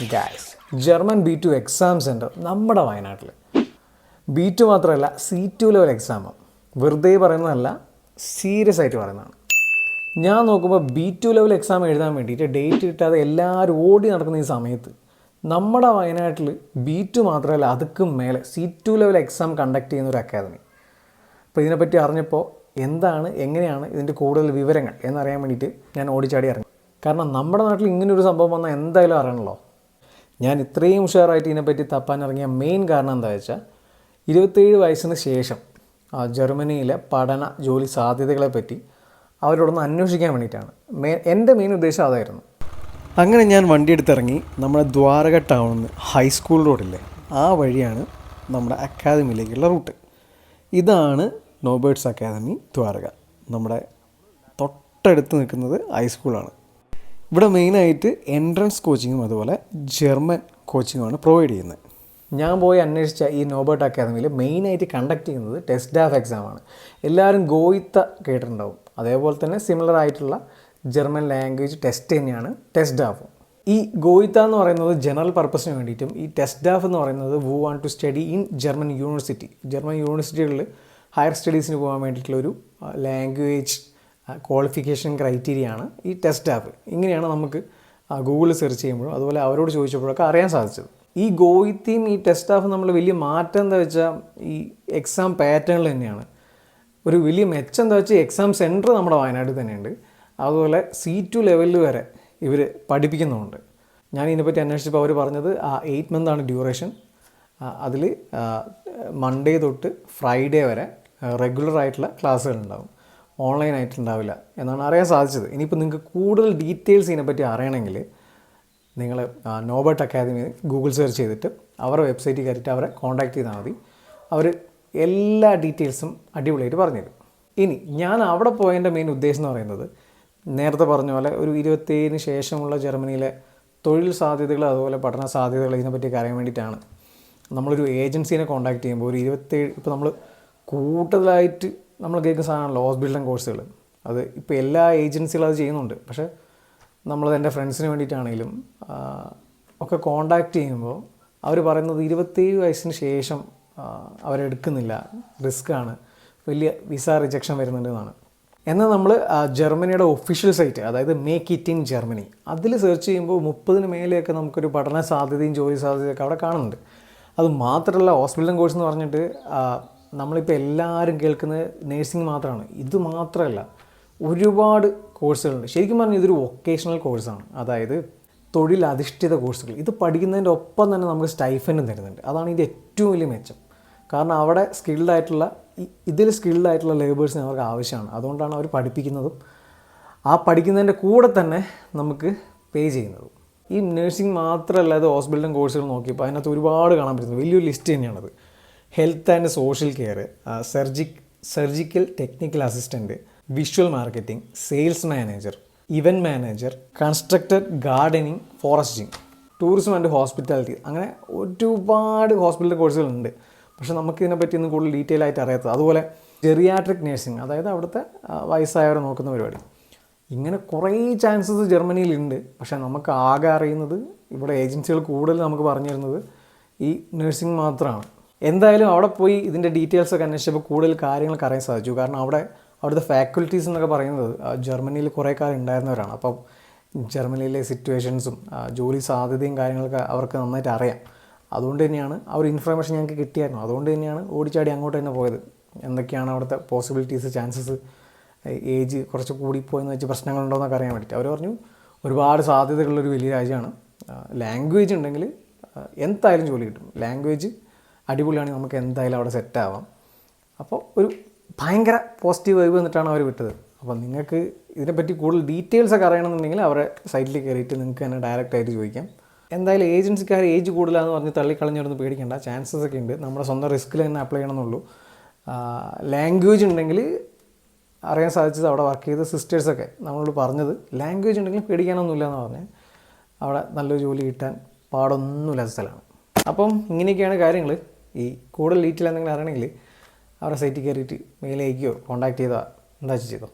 Guys, German B2 exam centre നമ്മുടെ വയനാട്ടിൽ. B2 മാത്രമല്ല, C2 ലെവൽ എക്സാമാണ്. വെറുതെ പറയുന്നതല്ല, സീരിയസ് ആയിട്ട് പറയുന്നതാണ്. ഞാൻ നോക്കുമ്പോൾ B2 ലെവൽ എക്സാം എഴുതാൻ വേണ്ടിയിട്ട് ഡേറ്റ് കിട്ടാതെ എല്ലാവരും ഓടി നടക്കുന്ന ഈ സമയത്ത് നമ്മുടെ വയനാട്ടിൽ B2 മാത്രമല്ല, അതുക്കും മേലെ C2 ലെവൽ എക്സാം കണ്ടക്ട് ചെയ്യുന്ന ഒരു അക്കാദമി. അപ്പോൾ ഇതിനെപ്പറ്റി അറിഞ്ഞപ്പോൾ എന്താണ്, എങ്ങനെയാണ് ഇതിൻ്റെ കൂടുതൽ വിവരങ്ങൾ എന്നറിയാൻ വേണ്ടിയിട്ട് ഞാൻ ഓടിച്ചാടി ഇറങ്ങി. കാരണം നമ്മുടെ നാട്ടിൽ ഇങ്ങനൊരു സംഭവം വന്നാൽ എന്തായാലും അറിയണമല്ലോ. ഞാൻ ഇത്രയും ഉഷാറായിട്ട് ഇതിനെപ്പറ്റി തപ്പാൻ ഇറങ്ങിയ മെയിൻ കാരണം എന്താ വെച്ചാൽ, 27 വയസ്സിന് ശേഷം ജർമ്മനിയിലെ പഠന ജോലി സാധ്യതകളെപ്പറ്റി അവരോടൊന്ന് അന്വേഷിക്കാൻ വേണ്ടിയിട്ടാണ്. എൻ്റെ മെയിൻ ഉദ്ദേശം അതായിരുന്നു. അങ്ങനെ ഞാൻ വണ്ടിയെടുത്തിറങ്ങി. നമ്മുടെ ദ്വാരക ടൗണിൽ ഹൈസ്കൂൾ റോഡില്ലേ, ആ വഴിയാണ് നമ്മുടെ അക്കാദമിയിലേക്കുള്ള റൂട്ട്. ഇതാണ് നോബേർട്സ് അക്കാദമി ദ്വാരക. നമ്മുടെ തൊട്ടടുത്ത് നിൽക്കുന്നത് ഹൈസ്കൂളാണ്. ഇവിടെ മെയിനായിട്ട് എൻട്രൻസ് കോച്ചിങ്ങും അതുപോലെ ജർമ്മൻ കോച്ചിങ്ങുമാണ് പ്രൊവൈഡ് ചെയ്യുന്നത്. ഞാൻ പോയി അന്വേഷിച്ച ഈ നോബേർട്ട് അക്കാദമിയിൽ മെയിനായിട്ട് കണ്ടക്ട് ചെയ്യുന്നത് ടെസ്റ്റ് ഡാഫ് എക്സാമാണ്. എല്ലാവരും ഗോയിത്ത കേട്ടിട്ടുണ്ടാവും. അതേപോലെ തന്നെ സിമിലർ ആയിട്ടുള്ള ജർമ്മൻ ലാംഗ്വേജ് ടെസ്റ്റ് തന്നെയാണ് ടെസ്റ്റ് ഡാഫും. ഈ ഗോയിത്ത എന്ന് പറയുന്നത് ജനറൽ പർപ്പസിന് വേണ്ടിയിട്ടും ഈ ടെസ്റ്റ് ഡാഫ് എന്ന് പറയുന്നത് we want to study in German university. German യൂണിവേഴ്സിറ്റികളിൽ ഹയർ സ്റ്റഡീസിന് പോകാൻ വേണ്ടിയിട്ടുള്ളൊരു ലാംഗ്വേജ് ക്വാളിഫിക്കേഷൻ ക്രൈറ്റീരിയയാണ് ഈ ടെസ്റ്റ് ഡാഫ്. ഇങ്ങനെയാണ് നമുക്ക് ഗൂഗിളിൽ സെർച്ച് ചെയ്യുമ്പോഴും അതുപോലെ അവരോട് ചോദിച്ചപ്പോഴൊക്കെ അറിയാൻ സാധിച്ചത്. ഈ ഗോയിത്തയും ഈ ടെസ്റ്റ് ഡാഫ് നമ്മൾ വലിയ മാറ്റം എന്താ വെച്ചാൽ ഈ എക്സാം പാറ്റേണിൽ തന്നെയാണ്. ഒരു വലിയ മെച്ചം എന്താ വെച്ചാൽ എക്സാം സെൻറ്റർ നമ്മുടെ വയനാട്ടിൽ തന്നെയുണ്ട്. അതുപോലെ C2 ലെവലിൽ വരെ ഇവർ പഠിപ്പിക്കുന്നുമുണ്ട്. ഞാൻ ഇതിനെപ്പറ്റി അന്വേഷിച്ചപ്പോൾ അവർ പറഞ്ഞത് 8 മന്താണ് ഡ്യൂറേഷൻ. അതിൽ മൺഡേ തൊട്ട് ഫ്രൈഡേ വരെ റെഗുലർ ആയിട്ടുള്ള ക്ലാസ്സുകളുണ്ടാവും, ഓൺലൈൻ ആയിട്ടുണ്ടാവില്ല എന്നാണ് അറിയാൻ സാധിച്ചത്. ഇനിയിപ്പോൾ നിങ്ങൾക്ക് കൂടുതൽ ഡീറ്റെയിൽസ് ഇതിനെപ്പറ്റി അറിയണമെങ്കിൽ നിങ്ങൾ നോബേർട്ട് അക്കാദമി ഗൂഗിൾ സെർച്ച് ചെയ്തിട്ട് അവരുടെ വെബ്സൈറ്റിൽ കയറിയിട്ട് അവരെ കോൺടാക്ട് ചെയ്താൽ മതി. അവർ എല്ലാ ഡീറ്റെയിൽസും അടിപൊളിയായിട്ട് പറഞ്ഞുതരും. ഇനി ഞാൻ അവിടെ പോയതിൻ്റെ മെയിൻ ഉദ്ദേശം എന്ന് പറയുന്നത്, നേരത്തെ പറഞ്ഞ പോലെ ഒരു 27 ശേഷമുള്ള ജർമ്മനിയിലെ തൊഴിൽ സാധ്യതകൾ അതുപോലെ പഠന സാധ്യതകൾ ഇതിനെപ്പറ്റിയൊക്കെ അറിയാൻ വേണ്ടിയിട്ടാണ്. നമ്മളൊരു ഏജൻസീനെ കോൺടാക്ട് ചെയ്യുമ്പോൾ ഒരു 27 ഇപ്പോൾ നമ്മൾ കൂടുതലായിട്ട് നമ്മൾ കേൾക്കുന്ന സാധനമാണല്ലോ ഹോസ്പിറ്റൽ കോഴ്സുകൾ. അത് ഇപ്പോൾ എല്ലാ ഏജൻസികളും അത് ചെയ്യുന്നുണ്ട്. പക്ഷേ നമ്മളത് എൻ്റെ ഫ്രണ്ട്സിന് വേണ്ടിയിട്ടാണെങ്കിലും ഒക്കെ കോൺടാക്ട് ചെയ്യുമ്പോൾ അവർ പറയുന്നത് 27 വയസ്സിന് ശേഷം അവരെടുക്കുന്നില്ല, റിസ്ക്കാണ്, വലിയ വിസ റിജക്ഷൻ വരുന്നുണ്ടെന്നാണ്. എന്നാൽ നമ്മൾ ജർമ്മനിയുടെ ഒഫീഷ്യൽ സൈറ്റ്, അതായത് മേക്ക് ഇറ്റ് ഇൻ ജർമ്മനി, അതിൽ സെർച്ച് ചെയ്യുമ്പോൾ 30 മേലെയൊക്കെ നമുക്കൊരു പഠന സാധ്യതയും ജോലി സാധ്യതയൊക്കെ അവിടെ കാണുന്നുണ്ട്. അത് മാത്രമല്ല, ഹോസ്പിറ്റൽ കോഴ്സ് എന്ന് പറഞ്ഞിട്ട് നമ്മളിപ്പോൾ എല്ലാവരും കേൾക്കുന്നത് നേഴ്സിംഗ് മാത്രമാണ്. ഇത് മാത്രമല്ല, ഒരുപാട് കോഴ്സുകളുണ്ട്. ശരിക്കും പറഞ്ഞാൽ ഇതൊരു വൊക്കേഷണൽ കോഴ്സാണ്, അതായത് തൊഴിലധിഷ്ഠിത കോഴ്സുകൾ. ഇത് പഠിക്കുന്നതിൻ്റെ ഒപ്പം തന്നെ നമുക്ക് സ്റ്റൈഫൻഡും തരുന്നുണ്ട്. അതാണ് ഇതിൻ്റെ ഏറ്റവും വലിയ മെച്ചം. കാരണം അവിടെ ഇതിൽ സ്കിൽഡ് ആയിട്ടുള്ള ലേബേഴ്സിന് അവർക്ക് ആവശ്യമാണ്. അതുകൊണ്ടാണ് അവർ പഠിപ്പിക്കുന്നതും ആ പഠിക്കുന്നതിൻ്റെ കൂടെ തന്നെ നമുക്ക് പേ ചെയ്യുന്നതും. ഈ നഴ്സിംഗ് മാത്രമല്ല, അത് ഹോസ്പിറ്റൽ കോഴ്സുകൾ നോക്കിയപ്പോൾ അതിനകത്ത് ഒരുപാട് കാണാൻ പറ്റുന്നത് വലിയൊരു ലിസ്റ്റ് തന്നെയാണത്. Health and social care, surgical technical assistant, visual marketing, sales manager, event manager, constructor, gardening, foresting, tourism and hospitality, അങ്ങനെ ഒരുപാട് ഹോസ്പിറ്റൽ കോഴ്സുകളുണ്ട്. പക്ഷേ നമുക്ക് ഇതിനെപ്പറ്റി ഒന്നും കൂടുതൽ ഡീറ്റെയിൽ ആയിട്ട് അറിയാത്തത്. അതുപോലെ ജെറിയാട്രിക് നഴ്സിംഗ്, അതായത് അവിടുത്തെ വയസ്സായവരെ നോക്കുന്ന പരിപാടി. ഇങ്ങനെ കുറേ ചാൻസസ് ജർമ്മനിയിലുണ്ട്. പക്ഷേ നമുക്ക് ആകെ അറിയുന്നത്, ഇവിടെ ഏജൻസികൾ കൂടുതൽ നമുക്ക് പറഞ്ഞു തരുന്നത് ഈ നഴ്സിംഗ് മാത്രമാണ്. എന്തായാലും അവിടെ പോയി ഇതിൻ്റെ ഡീറ്റെയിൽസൊക്കെ അന്വേഷിച്ചപ്പോൾ കൂടുതൽ കാര്യങ്ങളൊക്കെ അറിയാൻ സാധിച്ചു. കാരണം അവിടുത്തെ ഫാക്കൽറ്റീസ് എന്നൊക്കെ പറയുന്നത് ജർമ്മനിയിൽ കുറേ കാലം ഉണ്ടായിരുന്നവരാണ്. അപ്പം ജർമ്മനിയിലെ സിറ്റുവേഷൻസും ജോലി സാധ്യതയും കാര്യങ്ങളൊക്കെ അവർക്ക് നന്നായിട്ട് അറിയാം. അതുകൊണ്ട് തന്നെയാണ് ആ ഒരു ഇൻഫർമേഷൻ ഞങ്ങൾക്ക് കിട്ടിയായിരുന്നു. അതുകൊണ്ട് തന്നെയാണ് ഓടിച്ചാടി അങ്ങോട്ട് തന്നെ പോയത്. എന്തൊക്കെയാണ് അവിടുത്തെ പോസിബിലിറ്റീസ്, ചാൻസസ്, ഏജ് കുറച്ച് കൂടിപ്പോയെന്ന് വെച്ച് പ്രശ്നങ്ങളുണ്ടോയെന്നൊക്കെ അറിയാൻ വേണ്ടിയിട്ട്. അവർ പറഞ്ഞു ഒരുപാട് സാധ്യതകളുള്ളൊരു വലിയ രാജ്യമാണ്. ലാംഗ്വേജ് ഉണ്ടെങ്കിൽ എന്തായാലും ജോലി കിട്ടും. ലാംഗ്വേജ് അടിപൊളിയാണെങ്കിൽ നമുക്ക് എന്തായാലും അവിടെ സെറ്റാവാം. അപ്പോൾ ഒരു ഭയങ്കര പോസിറ്റീവ് വൈബ് എന്നിട്ടാണ് അവർ വിട്ടത്. അപ്പോൾ നിങ്ങൾക്ക് ഇതിനെപ്പറ്റി കൂടുതൽ ഡീറ്റെയിൽസൊക്കെ അറിയണമെന്നുണ്ടെങ്കിൽ അവരെ സൈറ്റിൽ കയറിയിട്ട് നിങ്ങൾക്ക് തന്നെ ഡയറക്റ്റായിട്ട് ചോദിക്കാം. എന്തായാലും ഏജൻസിക്കാർ ഏജ് കൂടുതലാണെന്ന് പറഞ്ഞ് തള്ളിക്കളഞ്ഞിടന്ന് പേടിക്കേണ്ട, ചാൻസസ് ഒക്കെ ഉണ്ട്. നമ്മുടെ സ്വന്തം റിസ്കിൽ തന്നെ അപ്ലൈ ചെയ്യണമെന്നുള്ളൂ. ലാംഗ്വേജ് ഉണ്ടെങ്കിൽ അറിയാൻ സാധിച്ചത് അവിടെ വർക്ക് ചെയ്ത സിസ്റ്റേഴ്സൊക്കെ നമ്മളോട് പറഞ്ഞത്, ലാംഗ്വേജ് ഉണ്ടെങ്കിൽ പേടിക്കാനൊന്നുമില്ല എന്ന് പറഞ്ഞ് അവിടെ നല്ലൊരു ജോലി കിട്ടാൻ പാടൊന്നുമില്ലാത്ത സ്ഥലമാണ്. അപ്പം ഇങ്ങനെയൊക്കെയാണ് കാര്യങ്ങൾ. ഈ കൂടുതൽ ഡീറ്റെയിൽ എന്തെങ്കിലും അറിയണമെങ്കിൽ അവരുടെ സൈറ്റിൽ കയറിയിട്ട് മെയിൽ അയക്കുകയോ കോൺടാക്ട് ചെയ്താൽ എന്താ ചെയ്തോ.